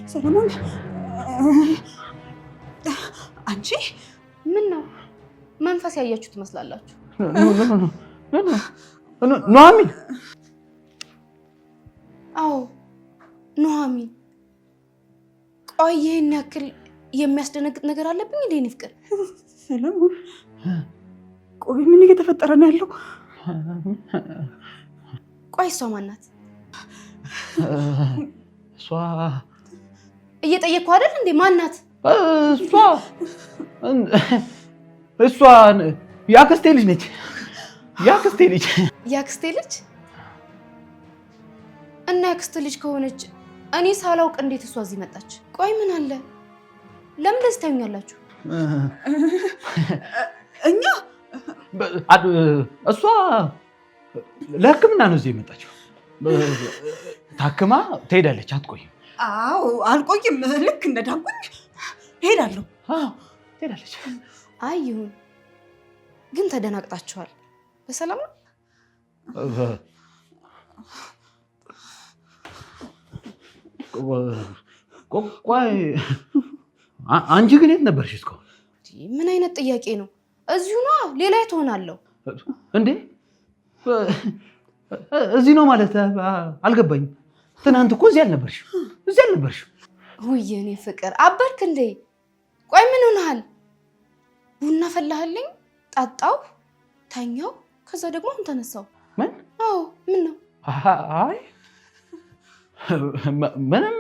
ሰለሞን አንቺ ምን ነው መንፈስ ያያችሁ ትመስላላችሁ? ኑሐሚን? አዎ ኑሐሚን። ቆይ ይሄን ያክል የሚያስደነግጥ ነገር አለብኝ እንዴ? እኔ ፍቅር ሰለሞን፣ ቆይ ምን እየተፈጠረ ነው ያለው? ቆይ እሷ ማናት? እሷ እየጠየቅኩ አይደል እንዴ? ማናት እሷ? ያክስቴ ልጅ ነች። ያክስቴ ልጅ እና ያክስቴ ልጅ ከሆነች እኔ ሳላውቅ እንዴት እሷ እዚህ መጣች? ቆይ ምን አለ? ለምን ደስ ታዩኛላችሁ? እኛ እሷ ለሕክምና ነው እዚህ የመጣችው። ታክማ ትሄዳለች፣ አትቆይም። አዎ አልቆይም። ልክ እንደዳንኩኝ እሄዳለሁ። ትሄዳለች። አይ ይሁን፣ ግን ተደናግጣችኋል። በሰላም ነው? ቆይ አንቺ ግን የት ነበርሽ እስካሁን? ምን አይነት ጥያቄ ነው? እዚሁ ነው። ሌላ የት ሆናለሁ እንዴ? እዚህ ነው ማለት አልገባኝም። ትናንት እኮ እዚህ አልነበርሽም። ውይ የኔ ፍቅር አበርክ እንዴ? ቆይ ምን ሆነሃል? ቡና ፈላህልኝ፣ ጠጣው፣ ተኛው፣ ከዛ ደግሞ አሁን ተነሳው። ምን? አዎ ምን ነው? አይ ምንም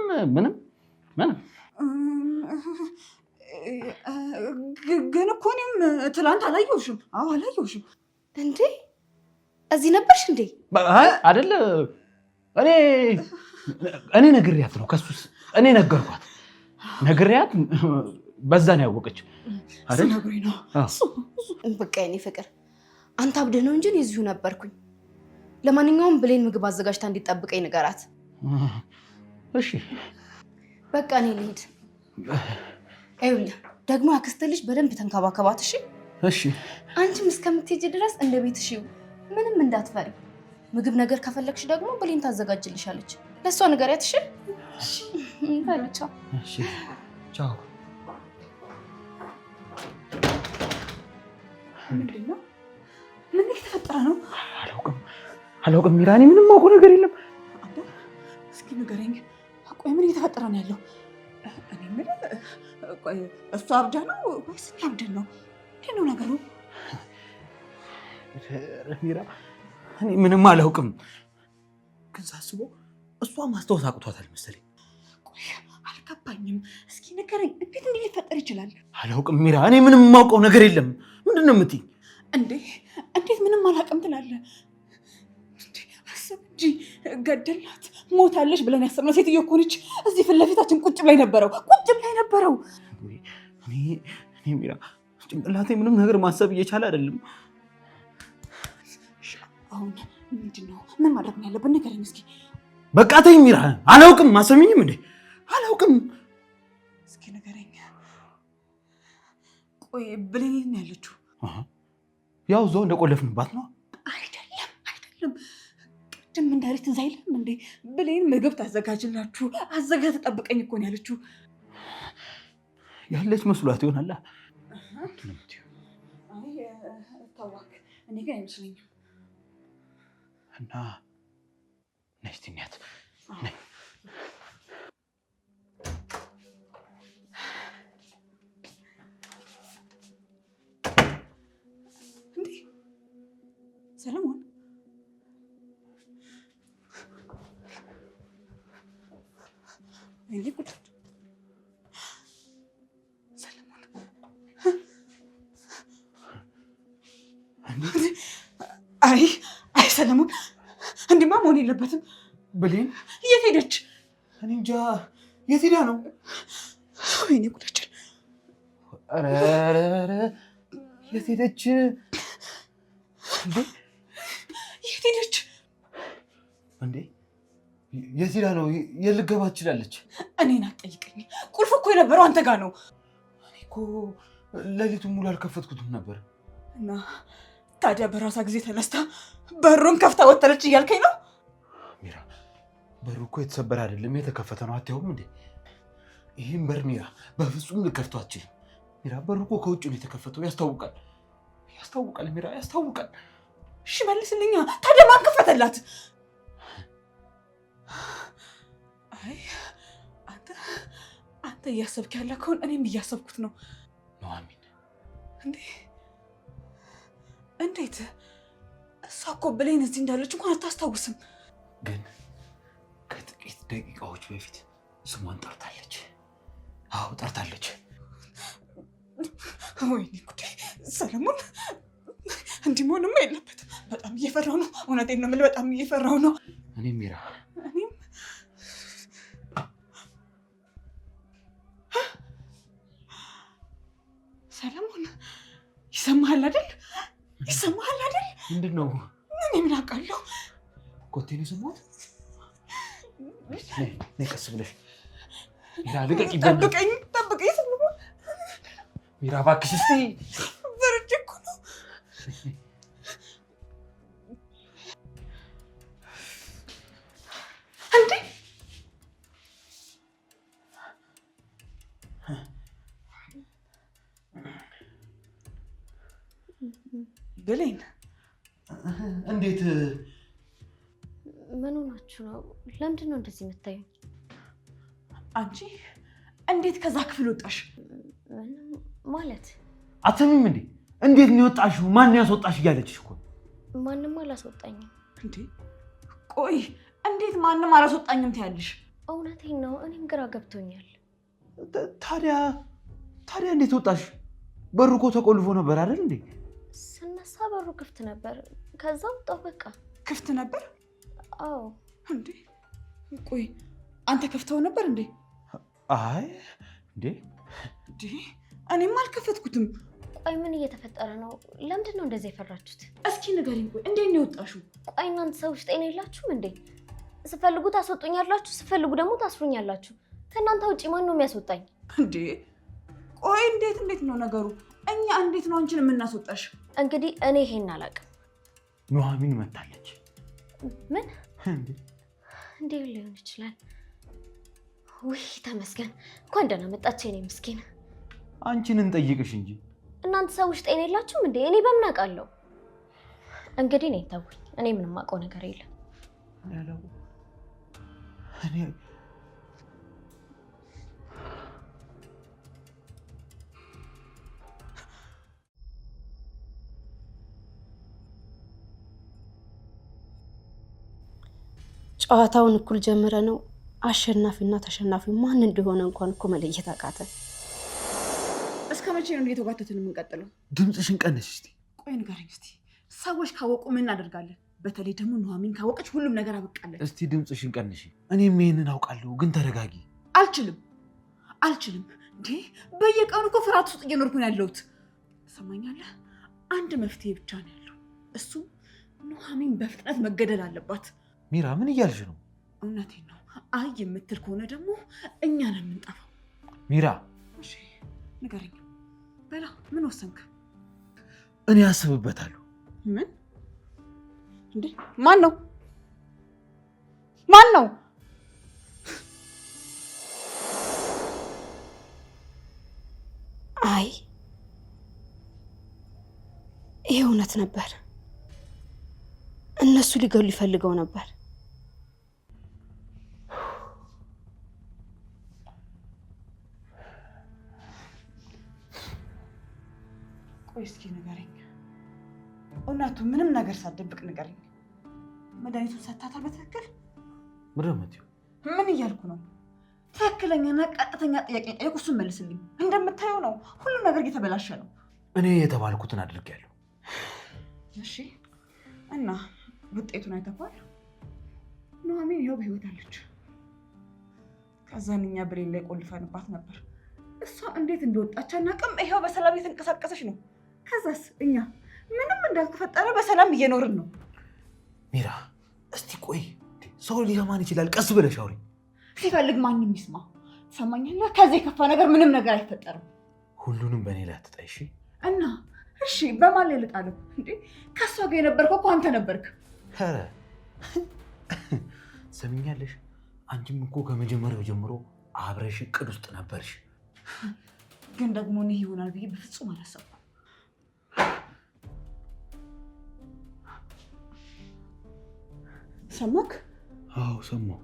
ግን እኮ እኔም ትላንት አላየሁሽም። አዎ አላየሁሽም። እንዴ እዚህ ነበርሽ እንዴ? አይደለ እኔ ነግሬያት ነው። ከሱስ እኔ ነገርኳት፣ ነግሬያት በዛ ነው ያወቀችው አይደል? ነግሬ ነው። በቃ የኔ ፍቅር አንተ አብደህ ነው እንጂ እኔ እዚሁ ነበርኩኝ። ለማንኛውም ብሌን ምግብ አዘጋጅታ እንዲጠብቀኝ ንገራት። እሺ በቃ እኔ ልሂድ። ይኸውልህ ደግሞ ያክስትህ ልጅ በደንብ ተንከባከባት። እሺ እሺ። አንቺም እስከምትሄጂ ድረስ እንደ ቤትሽ ምንም እንዳትፈሪ። ምግብ ነገር ከፈለግሽ ደግሞ ብሌን ታዘጋጅልሻለች። ለእሷ ንገሪያት። እሺ እሺ። ቻው። እሺ ቻው። ምንድን ነው? ምን እየተፈጠረ ነው? አላውቅም ሚራ፣ እኔ ምንም አውቀው ነገር የለም። እስኪ ንገረኝ። ቆይ ምን እየተፈጠረ ነው ያለው? እኔ የምልህ ቆይ እሱ አብዳ ነው ወይስ እኛ አብደን ነው? ምንድን ነው ነገሩ? ሚራ እኔ ምንም አላውቅም፣ ግን ሳስበው እሷ ማስታወስ አቅቷታል መሰለኝ። ቆይ አልገባኝም። እስኪ ንገረኝ፣ እንዴት እንዲህ ሊፈጠር ይችላል? አላውቅም ሚራ፣ እኔ ምንም የማውቀው ነገር የለም። ምንድን ነው የምትይኝ? እንዴት ምንም አላውቅም ትላለህ? አስብ እንጂ ገደላት፣ ሞታለች ብለን ያሰብነው ሴትዮ እኮ ነች። እዚህ ፊት ለፊታችን ቁጭ ብላይ ነበረው። እኔ ሚራ ጭንቅላቴ ምንም ነገር ማሰብ እየቻለ አይደለም። አሁን ምንድን ነው ምን ማድረግ ነው ያለብን? ንገረኝ እስኪ። በቃ ተይ ሚራ፣ አላውቅም። አሰሚኝም እንዴ? አላውቅም። እስኪ ንገረኝ። ቆይ ብሌን የት ነው ያለችው? ያው እዛው እንደቆለፍንባት ነው። አይደለም ቅድም እንዳሪት ትዝ አይልም እንዴ? ብሌን ምግብ ታዘጋጅላችሁ አዘጋጅ ተጠብቀኝ እኮ ነው ያለችው። ያለች መስሏት ይሆናል። ታዋክ እኔ ግን አይመስለኝም። እና ነስቲኛት እንዴ ሰለሞን እንዴ ቁጭ ሰለሞን አይ ሰለሞን እንዲማ መሆን የለበትም። ብሌን የት ሄደች? እኔ እንጃ የት ሄዳ ነው? ወይኔ ጉዳችን! ኧረ የት ሄደች? የት ሄደች እንዴ? የት ሄዳ ነው? የት ልትገባ ትችላለች? እኔን አትጠይቀኝ። ቁልፍ እኮ የነበረው አንተ ጋር ነው። እኔ እኮ ሌሊቱን ሙሉ አልከፈትኩትም ነበር። እና ታዲያ በራሷ ጊዜ ተነስታ በሩን ከፍታ ወጣለች እያልከኝ ነው? ሚራ በሩ እኮ የተሰበረ አይደለም የተከፈተ ነው። አትያውም እንዴ? ይህም በር ሚራ በፍጹም ልከፍቶ አትችልም። ሚራ በሩ እኮ ከውጭ ነው የተከፈተው። ያስታውቃል ሚራ ያስታውቃል። እሺ መልስልኛ። ታዲያ ማን ከፈተላት? አይ አንተ እያሰብክ ያለ ከሆነ እኔም እያሰብኩት ነው። ኑሐሚን እንዴት? እሷ እኮ ብሌን እዚህ እንዳለች እንኳን አታስታውስም። ግን ከጥቂት ደቂቃዎች በፊት ስሟን ጠርታለች። አዎ ጠርታለች። ወይኔ ጉዴ! ሰለሞን እንዲህ መሆንማ የለበትም። በጣም እየፈራሁ ነው። እውነቴን ነው የምልህ፣ በጣም እየፈራሁ ነው። እኔም ሚራ ሰለሞን ይሰማሃል አይደል? ይሰማሃል አይደል? ምንድን ነው? እኔ ምን አውቃለሁ? ኮቴን የሰማሁት። ነይ ቀስ ብለሽ ሚራ። ልቀቂ! ጠብቀኝ ሰለሞን። ሚራ እባክሽ እስኪ። በርድ እኮ ነው። እንዴ ብሌን እንዴት? ምን ሆናችሁ ነው? ለምንድን ነው እንደዚህ የምታዩኝ? አንቺ እንዴት ከዛ ክፍል ወጣሽ? ማለት አትሰሚም እንዴ? እንዴት ነው የወጣሽው? ማን ያስወጣሽ እያለችሽ እኮ። ማንም አላስወጣኝም። እንዴ ቆይ እንዴት ማንም አላስወጣኝም ትያለሽ? እውነቴን ነው። እኔም ግራ ገብቶኛል። ታዲያ እንዴት ወጣሽ? በሩ እኮ ተቆልፎ ነበር አይደል እንዴ? ስነሳ በሩ ክፍት ነበር። ከዛ ወጣሁ በቃ። ክፍት ነበር? አዎ። እንዴ ቆይ አንተ ከፍተው ነበር እንዴ? አይ እንዴ እኔም አልከፈትኩትም። ቆይ ምን እየተፈጠረ ነው? ለምንድን ነው እንደዚህ የፈራችሁት? እስኪ ንገሪኝ። ቆይ እንዴት ነው የወጣሽው? ቆይ እናንተ ሰዎች ጤና የላችሁም እንዴ? ስፈልጉ ታስወጡኛላችሁ፣ ስፈልጉ ደግሞ ታስሩኛላችሁ። ከእናንተ ውጭ ማን ነው የሚያስወጣኝ? እንዴ ቆይ እንዴት ነው ነገሩ? እኛ እንዴት ነው አንቺን የምናስወጣሽ? እንግዲህ እኔ ይሄን አላውቅም። ኑሐሚን መታለች። ምን እንዴ ሊሆን ይችላል? ውይ ተመስገን፣ እንኳን ደህና መጣች የኔ ምስኪን። አንቺን እንጠይቅሽ እንጂ እናንተ ሰዎች ጤና የላችሁም እንዴ? እኔ በምን አውቃለሁ? እንግዲህ እኔ ተውኝ። እኔ ምንም አውቀው ነገር የለም። ጨዋታውን እኩል ጀምረ ነው አሸናፊና ተሸናፊ ማን እንደሆነ እንኳን እኮ መለየት አቃተ። እስከ መቼ ነው እየተጓተትን የምንቀጥለው? ድምፅሽን ቀንሽ እስቲ። ቆይ ንገረኝ እስቲ፣ ሰዎች ካወቁ ምን እናደርጋለን? በተለይ ደግሞ ኑሐሚን ካወቀች ሁሉም ነገር አበቃለን። እስቲ ድምፅሽን ቀንሽ። እኔም ይሄንን አውቃለሁ፣ ግን ተረጋጊ። አልችልም እንዴ! በየቀኑ እኮ ፍርሃት ውስጥ እየኖርኩ ነው ያለሁት። ትሰማኛለህ? አንድ መፍትሄ ብቻ ነው ያለው፣ እሱም ኑሐሚን በፍጥነት መገደል አለባት። ሚራ ምን እያልሽ ነው? እውነቴን ነው። አይ የምትል ከሆነ ደግሞ እኛ ነን የምንጠፋው። ሚራ እሺ ንገረኝ። በላ ምን ወሰንክ? እኔ አስብበታለሁ። ምን እንዴ? ማን ነው? አይ ይሄ እውነት ነበር። እነሱ ሊገሉ ይፈልገው ነበር። ቆይ እስኪ ንገረኝ፣ እውነቱ ምንም ነገር ሳትደብቅ ንገረኝ። መድኃኒቱን ሰጥታታል በትክክል? ምን እያልኩ ነው? ትክክለኛና ቀጥተኛ ጥያቄ ጠየቁ፣ እሱን መልስልኝ። እንደምታየው ነው ሁሉም ነገር እየተበላሸ ነው። እኔ የተባልኩትን አድርጌያለሁ። እሺ እና ውጤቱን አይተኳል? ኑሐሚን ይኸው በህይወት አለች። ከዛን እኛ ብሌን ላይ ቆልፈንባት ነበር። እሷ እንዴት እንደወጣች አናውቅም። ይኸው በሰላም እየተንቀሳቀሰች ነው። ከዛስ እኛ ምንም እንዳልተፈጠረ በሰላም እየኖርን ነው። ሚራ እስቲ ቆይ፣ ሰው ሊሰማን ይችላል። ቀስ ብለሽ አውሪ። ሲፈልግ ማንም ይስማ። ትሰማኛለህ? ከዚህ የከፋ ነገር ምንም ነገር አይፈጠርም። ሁሉንም በእኔ ላይ አትጣይ እሺ? እና እሺ በማን ላይ ልጣለው እንዴ? ከሷ ጋር የነበርከው እኮ አንተ ነበርክ። ኧረ ሰሚኛለሽ፣ አንቺም እኮ ከመጀመሪያው ጀምሮ አብረሽ እቅድ ውስጥ ነበርሽ። ግን ደግሞ እኔ ይሆናል ብዬ በፍጹም አላሰብኩም። ሰማክ? አዎ ሰማሁ።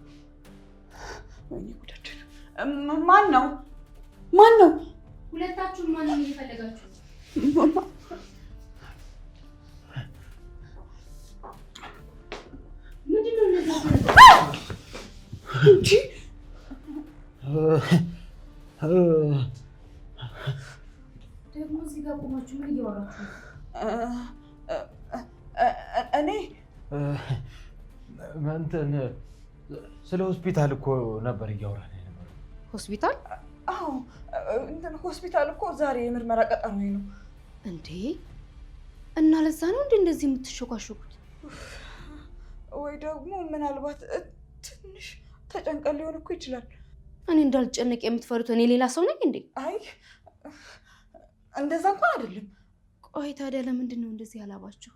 ወይኔ ጉዳችን! ማን ነው? ማን ነው? ሁለታችሁም ማንን እየፈለጋችሁ? ምንድነው እንጂ ደግሞ እዚህ ጋር ቆማችሁ ምን እያወራችሁ ነው? እኔ እንትን ስለ ሆስፒታል እኮ ነበር እያወራን የነበረው። ሆስፒታል? አዎ እንትን ሆስፒታል እኮ ዛሬ የምርመራ ቀጠሮ ነው። እንዴ እና ለዛ ነው እንዴ እንደዚህ የምትሾካሾኩት? ወይ ደግሞ ምናልባት ትንሽ ተጨንቀን ሊሆን እኮ ይችላል። እኔ እንዳልጨነቅ የምትፈሩት እኔ ሌላ ሰው ነኝ እንዴ? አይ እንደዛ እንኳን አይደለም። ቆይ ታዲያ ለምንድን ነው እንደዚህ ያላባችሁ?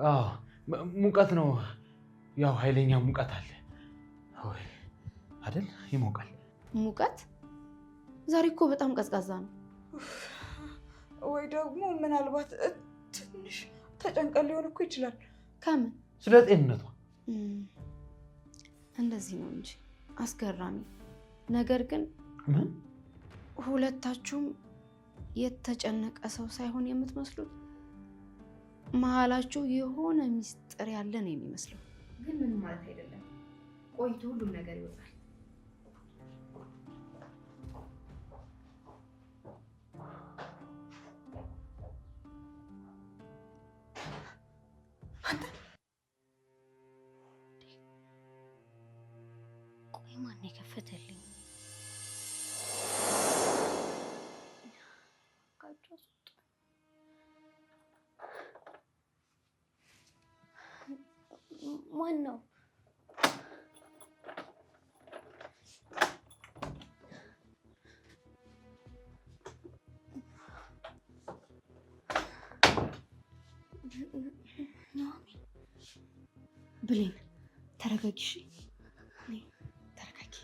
አዎ ሙቀት ነው። ያው ኃይለኛ ሙቀት አለ ወይ አይደል? ይሞቃል። ሙቀት? ዛሬ እኮ በጣም ቀዝቃዛ ነው። ወይ ደግሞ ምናልባት ትንሽ ተጨንቀን ሊሆን እኮ ይችላል። ከምን? ስለ ጤንነቷ። እንደዚህ ነው እንጂ አስገራሚ ነገር ግን ምን ሁለታችሁም የተጨነቀ ሰው ሳይሆን የምትመስሉት መሀላችሁ የሆነ ሚስጥር ያለ ነው የሚመስለው። ግን ምን ማለት አይደለም። ቆይቶ ሁሉም ነገር ይወጣል። ቆይ ማን የከፈተልኝ? ማን ነው? ብሌን ተረጋጊ። እሺ ተረጋጊ፣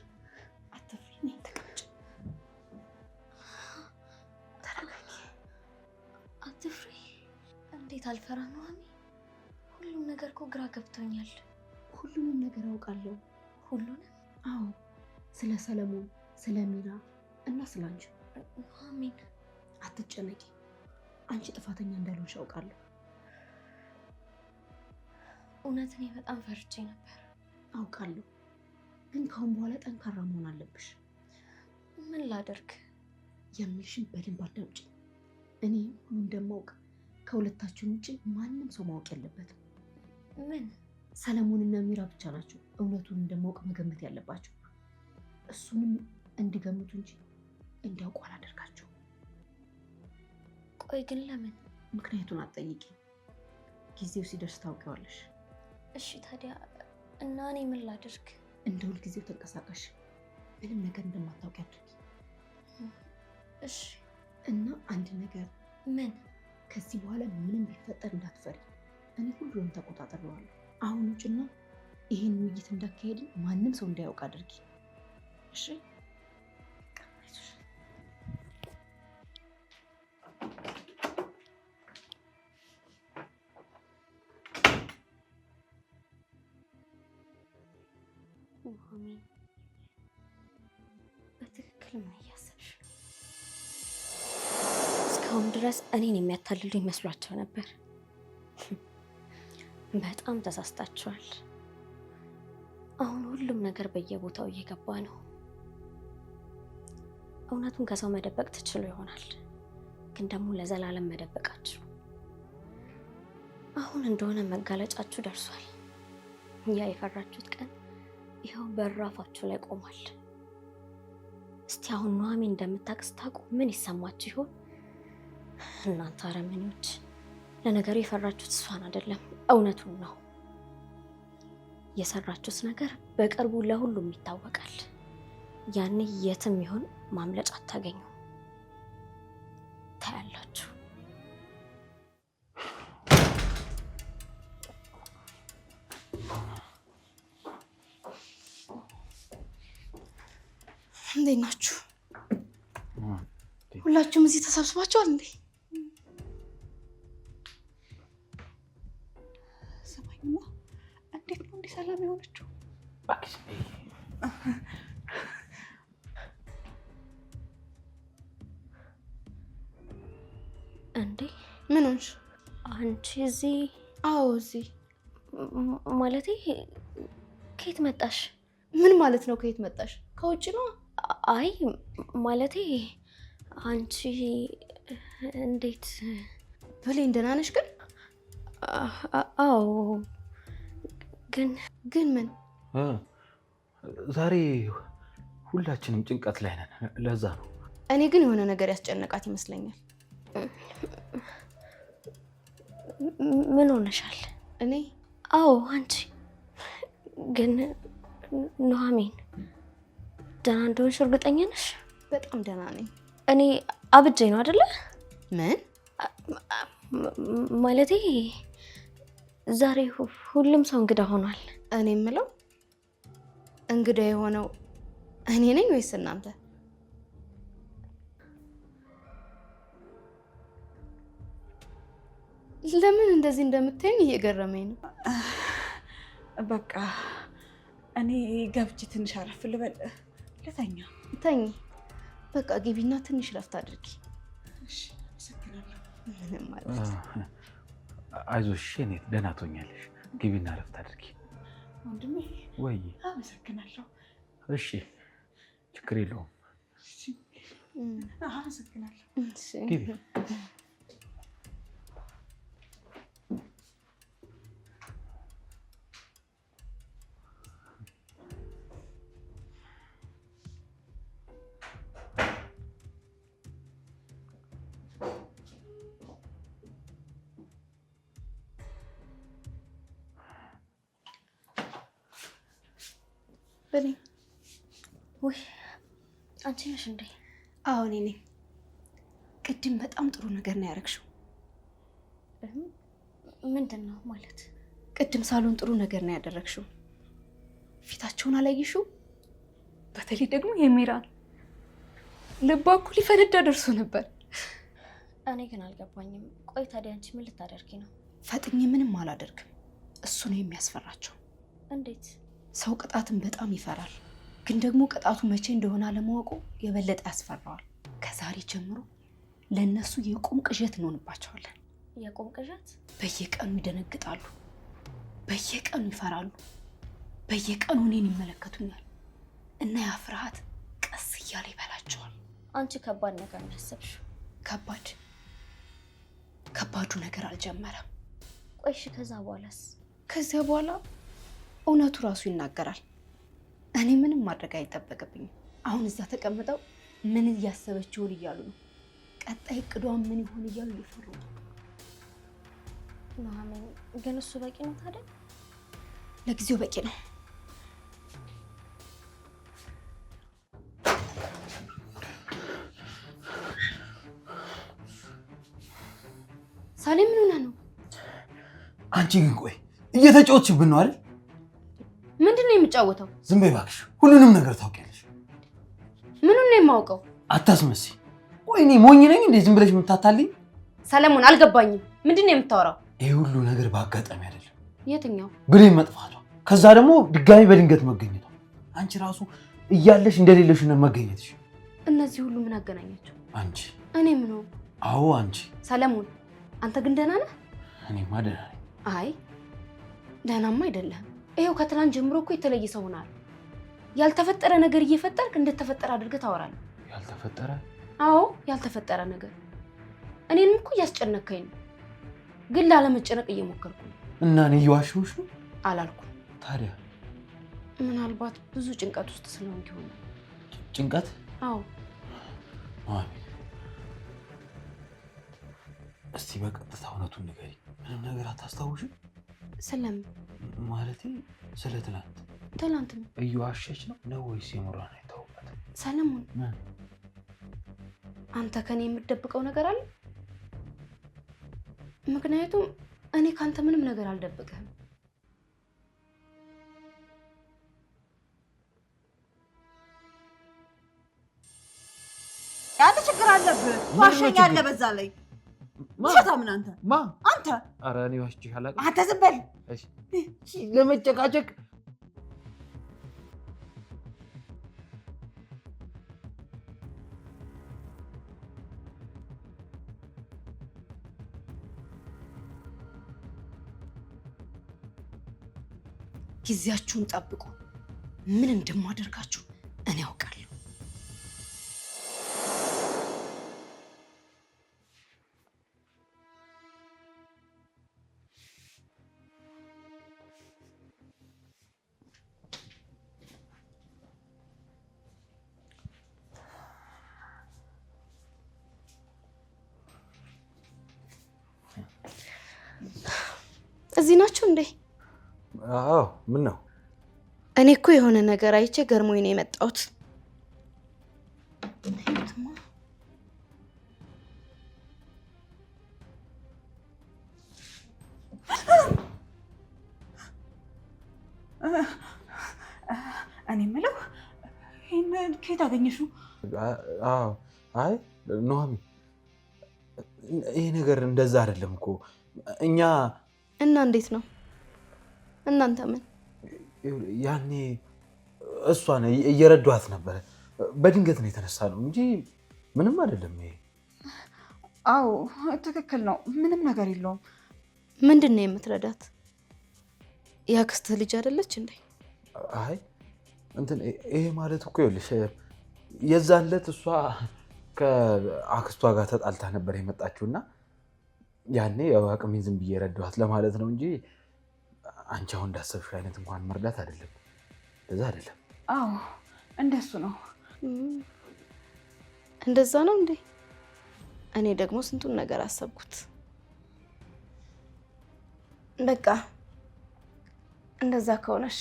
አትፍሪ። ተቀመጭ። ተረጋጊ፣ አትፍሪ። እንዴት አልፈራ ነው? ሁሉም ነገር እኮ ግራ ገብቶኛል። ሁሉንም ነገር አውቃለሁ። ሁሉንም? አዎ፣ ስለ ሰለሞን፣ ስለ ሚራ እና ስለ አንቺ። አሜን። አትጨነቂ። አንቺ ጥፋተኛ እንዳልሆንሽ አውቃለሁ። እውነት እኔ በጣም ፈርቼ ነበር። አውቃለሁ፣ ግን ከአሁን በኋላ ጠንካራ መሆን አለብሽ። ምን ላደርግ? የሚልሽን በደንብ አዳምጪ። እኔ ሁሉ እንደማውቅ ከሁለታችን ውጭ ማንም ሰው ማወቅ የለበትም። ምን? ሰለሞንና ሚራ ብቻ ናቸው እውነቱን እንደማውቅ መገመት ያለባቸው። እሱንም እንዲገምቱ እንጂ እንዲያውቁ አላደርጋቸው። ቆይ ግን ለምን? ምክንያቱን አትጠይቂ፣ ጊዜው ሲደርስ ታውቂዋለሽ። እሺ ታዲያ እና እኔ ምን ላደርግ? እንደ ሁልጊዜው ተንቀሳቀሽ፣ ምንም ነገር እንደማታውቂ አድርጊ። እሺ። እና አንድ ነገር። ምን? ከዚህ በኋላ ምንም ቢፈጠር እንዳትፈሪ። እኔ ሁሉንም ተቆጣጥሬዋለሁ። አሁን ውጭና ይሄን ውይይት እንዳካሄድን ማንም ሰው እንዳያውቅ አድርጊ። እሺ? ኑሃሚን፣ በትክክል ምን እያሰብሽ ነው? እስካሁን ድረስ እኔን የሚያታልሉ ይመስሏቸው ነበር። በጣም ተሳስታችኋል። አሁን ሁሉም ነገር በየቦታው እየገባ ነው። እውነቱን ከሰው መደበቅ ትችሉ ይሆናል፣ ግን ደግሞ ለዘላለም መደበቃችሁ። አሁን እንደሆነ መጋለጫችሁ ደርሷል። ያ የፈራችሁት ቀን ይኸው በራፋችሁ ላይ ቆሟል። እስቲ አሁን ኑሃሚን እንደምታውቅ ታውቁ ምን ይሰማችሁ ይሆን? እናንተ አረመኔዎች! ለነገሩ የፈራችሁት እሷን አይደለም፣ እውነቱን ነው። የሰራችሁት ነገር በቅርቡ ለሁሉም ይታወቃል። ያኔ የትም ይሆን ማምለጫ አታገኙ። ታያላችሁ። እንዴት ናችሁ? ሁላችሁም እዚህ ተሰብስባችኋል እንዴ? ሰማኝማ። እንዴት ነው እንዲህ ሰላም የሆነችው? እባክሽ እንዴ ምን ሆንሽ? አንቺ እዚህ? አዎ እዚህ። ማለቴ ከየት መጣሽ? ምን ማለት ነው ከየት መጣሽ? ከውጭ ነው? አይ ማለቴ አንቺ እንዴት? ብሌን ደህና ነሽ ግን? አዎ ግን ምን? ዛሬ ሁላችንም ጭንቀት ላይ ነን፣ ለዛ ነው። እኔ ግን የሆነ ነገር ያስጨነቃት ይመስለኛል። ምን ሆነሻል? እኔ? አዎ አንቺ። ግን ኑሐሚን ደህና እንደሆንሽ እርግጠኛ ነሽ? በጣም ደህና ነኝ። እኔ አብጄ ነው አይደለ? ምን ማለቴ ዛሬ ሁሉም ሰው እንግዳ ሆኗል። እኔ የምለው እንግዳ የሆነው እኔ ነኝ ወይስ እናንተ? ለምን እንደዚህ እንደምታዩኝ እየገረመኝ ነው። በቃ እኔ ገብቼ ትንሽ አረፍ ልበል፣ ልተኛ። ተኝ። በቃ ግቢና ትንሽ ረፍት አድርጊ። እሺ፣ አመሰግናለሁ። ምንም ማለት አይዞሽ፣ እኔ ደህና ትሆኛለሽ። ግቢና ረፍት አድርጊ። ወንድሜ ወይ አመሰግናለሁ። እሺ፣ ችግር የለውም። አመሰግናለሁ። ግቢ። ብሌን። ወይ አንቺ ነሽ እንዴ? አዎ እኔ ነኝ። ቅድም በጣም ጥሩ ነገር ነው ያደረግሽው። ምንድን ነው ማለት? ቅድም ሳሎን ጥሩ ነገር ነው ያደረግሽው። ፊታቸውን አላየሽው? በተለይ ደግሞ የሚራን ልቧ እኮ ሊፈነዳ ደርሶ ነበር። እኔ ግን አልገባኝም። ቆይ ታዲያ አንቺ ምን ልታደርጊ ነው? ፈጥኜ ምንም አላደርግም። እሱ ነው የሚያስፈራቸው። እንዴት? ሰው ቅጣትን በጣም ይፈራል፣ ግን ደግሞ ቅጣቱ መቼ እንደሆነ አለማወቁ የበለጠ ያስፈራዋል። ከዛሬ ጀምሮ ለእነሱ የቁም ቅዠት እንሆንባቸዋለን። የቁም ቅዠት? በየቀኑ ይደነግጣሉ፣ በየቀኑ ይፈራሉ፣ በየቀኑ እኔን ይመለከቱኛል እና ያ ፍርሃት ቀስ እያለ ይበላቸዋል። አንቺ ከባድ ነገር ነው ያሰብሽው። ከባዱ ነገር አልጀመረም። ቆይሽ ከዛ በኋላስ? ከዚያ በኋላ እውነቱ ራሱ ይናገራል። እኔ ምንም ማድረግ አይጠበቅብኝም። አሁን እዛ ተቀምጠው ምን እያሰበች ይሆን እያሉ ነው። ቀጣይ እቅዷን ምን ይሆን እያሉ እየፈሩ ነው። ኑሐሚን ግን እሱ በቂ ነው ታዲያ? ለጊዜው በቂ ነው። ሳሌም ምን ሆነህ ነው? አንቺ ግን ቆይ እየተጫወትሽብን ነው አይደል? ምንድን ነው የምጫወተው? ዝም በይ እባክሽ፣ ሁሉንም ነገር ታውቂያለሽ። ምኑን ነው የማውቀው? አታስመስይ። ቆይ እኔ ሞኝ ነኝ እንዴ ዝም ብለሽ የምታታልኝ? ሰለሞን አልገባኝም። ምንድን ነው የምታወራው? ይሄ ሁሉ ነገር በአጋጣሚ አይደለም። የትኛው? ብሌን መጥፋቷ፣ ከዛ ደግሞ ድጋሚ በድንገት መገኘቷ፣ አንቺ ራሱ እያለሽ እንደሌለሽ ነው መገኘትሽ። እነዚህ ሁሉ ምን አገናኛቸው? አንቺ። እኔ ምን ሆንኩ? አዎ አንቺ። ሰለሞን አንተ ግን ደህና ነህ? እኔማ ደህና ነኝ። አይ ደህናማ አይደለህም። ይሄው ከትናንት ጀምሮ እኮ የተለየ ሰው ሆናል። ያልተፈጠረ ነገር እየፈጠርክ እንደተፈጠረ አድርገህ ታወራለህ። ያልተፈጠረ? አዎ ያልተፈጠረ ነገር። እኔንም እኮ እያስጨነከኝ ነው፣ ግን ላለመጨነቅ እየሞከርኩ ነው። እና እኔ እየዋሸሁሽ ነው? አላልኩም። ታዲያ? ምናልባት ብዙ ጭንቀት ውስጥ ስለሆንክ ይሆናል። ጭንቀት? አዎ። እስቲ በቀጥታ እውነቱን ንገሪኝ። ምንም ነገር አታስታውሽም? ስለምን? ማለቴ ስለ ትናንት። ትናንት ነው? እየዋሸች ነው ወይስ የምሯን አይታወቃትም? ሰለሞን አንተ ከኔ የምትደብቀው ነገር አለ? ምክንያቱም እኔ ካንተ ምንም ነገር አልደብቅህም። አንተ ችግር አለብህ። ዋሸኛለህ በዛ ላይ ምን አንተ አንተ ኧረ እኔ ዋሽቼ አላውቅም። አንተ ዝም በል። እሺ ለመጨቃጨቅ ጊዜያችሁን ጠብቁ። ምን እንደማደርጋችሁ እኔ አውቃለሁ። እዚህ ናችሁ እንዴ? አዎ። ምን ነው? እኔ እኮ የሆነ ነገር አይቼ ገርሞኝ ነው የመጣሁት። እኔ የምለው ይሄን ከየት አገኘሽው? አዎ። አይ ኑሐሚን፣ ይሄ ነገር እንደዛ አይደለም እኮ እኛ እና እንዴት ነው እናንተ? ምን ያኔ እሷን እየረዷት ነበረ። በድንገት ነው የተነሳ ነው እንጂ ምንም አይደለም። ይሄ አዎ ትክክል ነው። ምንም ነገር የለውም። ምንድን ነው የምትረዳት? የአክስትህ ልጅ አይደለች እንዴ? አይ እንትን ይሄ ማለት እኮ ይኸውልሽ የዛን ዕለት እሷ ከአክስቷ ጋር ተጣልታ ነበር የመጣችውና ያኔ ያው አቅሜን ዝም ብዬ ረዳኋት ለማለት ነው እንጂ አንቺ አሁን እንዳሰብሽው አይነት እንኳን መርዳት አይደለም። እንደዛ አይደለም። አዎ እንደሱ ነው። እንደዛ ነው እንዴ? እኔ ደግሞ ስንቱን ነገር አሰብኩት። በቃ እንደዛ ከሆነ እሺ።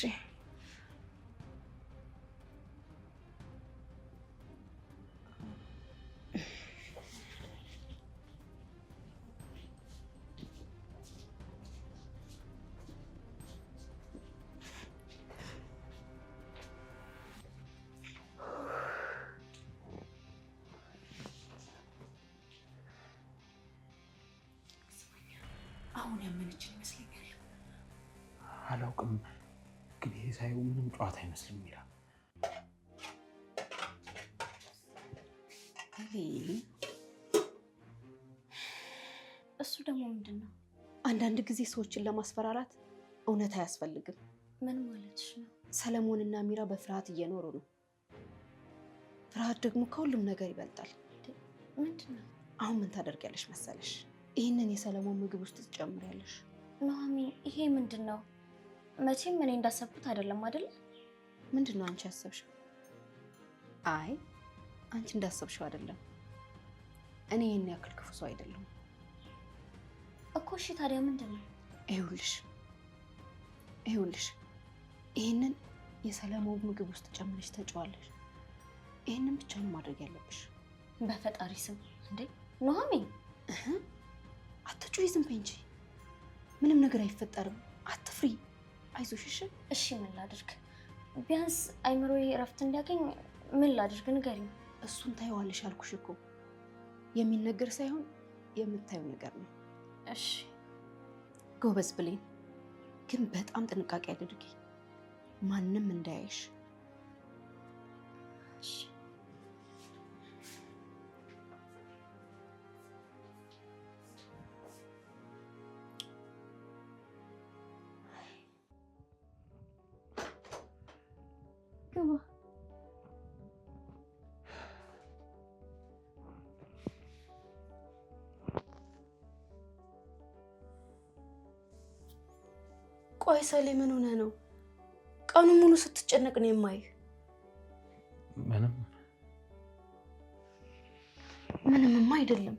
አሁን ያመነችን ይመስለኛል። አላውቅም ግን ይሄ ሳይሆን ምንም ጨዋታ አይመስልም። ሚራ እሱ ደግሞ ምንድን ነው? አንዳንድ ጊዜ ሰዎችን ለማስፈራራት እውነት አያስፈልግም። ምን ማለትሽ ነው? ሰለሞንና ሚራ በፍርሃት እየኖሩ ነው። ፍርሃት ደግሞ ከሁሉም ነገር ይበልጣል። ምንድን ነው? አሁን ምን ታደርጊያለሽ መሰለሽ? ይህንን የሰለሞን ምግብ ውስጥ ትጨምሪያለሽ። ኑሐሚን፣ ይሄ ምንድን ነው? መቼም እኔ እንዳሰብኩት አይደለም አይደል? ምንድን ነው አንቺ ያሰብሽው? አይ አንቺ እንዳሰብሽው አይደለም። እኔ ይህን ያክል ክፉ ሰው አይደለሁም እኮ። እሺ ታዲያ ምንድን ነው? ይኸውልሽ ይህንን የሰለሞን ምግብ ውስጥ ጨምረሽ ተጫዋለሽ። ይህንን ብቻ ነው ማድረግ ያለብሽ። በፈጣሪ ስም እንዴ ኑሐሚን! አትጩሂ፣ ዝም በይ እንጂ። ምንም ነገር አይፈጠርም። አትፍሪ፣ አይዞሽ። እሺ ምን ላድርግ? ቢያንስ አይምሮዬ እረፍት እንዲያገኝ ምን ላድርግ ንገሪኝ። እሱን ታይዋለሽ አልኩሽ እኮ። የሚነገር ሳይሆን የምታየው ነገር ነው። እሺ ጎበዝ ብሌን፣ ግን በጣም ጥንቃቄ አድርጊ፣ ማንም እንዳያይሽ። እሺ ቆይ ሰሌ፣ ምን ሆነህ ነው? ቀኑን ሙሉ ስትጨነቅ ነው የማይህ። ምንምማ አይደለም።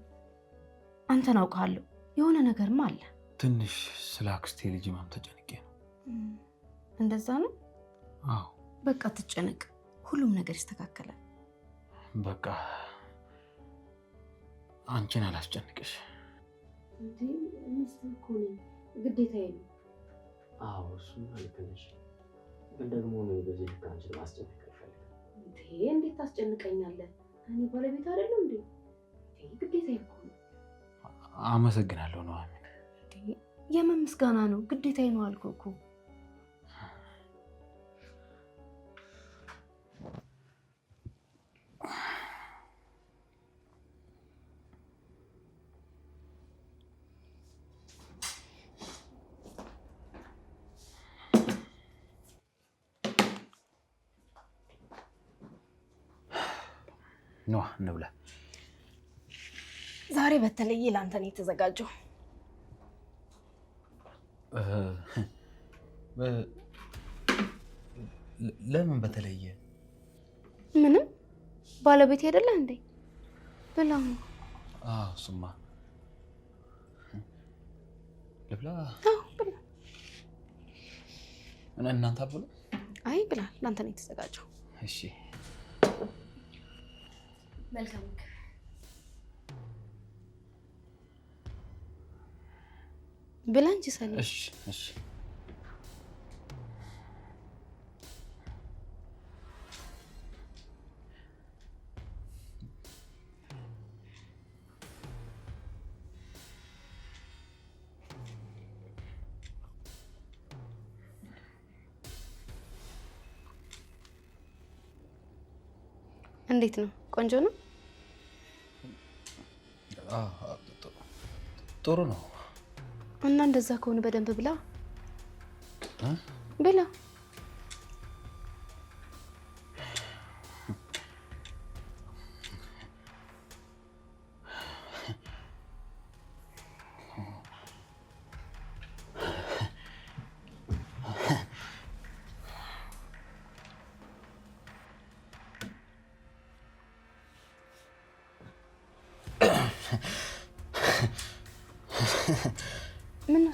አንተን አውቃለሁ። የሆነ ነገርማ አለ። ትንሽ ስለ አክስቴ ልጅ ማም ተጨንቄ ነው። እንደዛ ነው? አዎ። በቃ ትጨነቅ፣ ሁሉም ነገር ይስተካከላል። በቃ አንቺን አላስጨንቅሽ። ሚስትህ እኮ ነኝ፣ ግዴታዬ ነው። አዎ እሱም ልክ ነሽ፣ ግን ደግሞ ነው በዚህ ልክ አንቺን ማስጨነቅ አልፈልግም። እንዴት ታስጨንቀኛለህ? እኔ ባለቤት አይደለም እንዴ? ግዴታ ይኮ ነው። አመሰግናለሁ ኑሐሚን። የምን ምስጋና ነው? ግዴታዬ ነው አልኩህ እኮ። ኖ እንብላ። ዛሬ በተለየ ለአንተ ነው የተዘጋጀው። ለምን በተለየ? ምንም ባለቤት አይደለ እንዴ? ብላ። አዎ እሱማ ልብላ። አዎ ብላ። እናንተ አትብሉ? አይ ብላ፣ ለአንተ ነው የተዘጋጀው። እሺ መልካም። ብላ እንጂ ሰኒ። እሺ እሺ። እንዴት ነው? ቆንጆ ነው? ጥሩ ነው። እና እንደዛ ከሆነ በደንብ ብላ ብላ። ምን ነው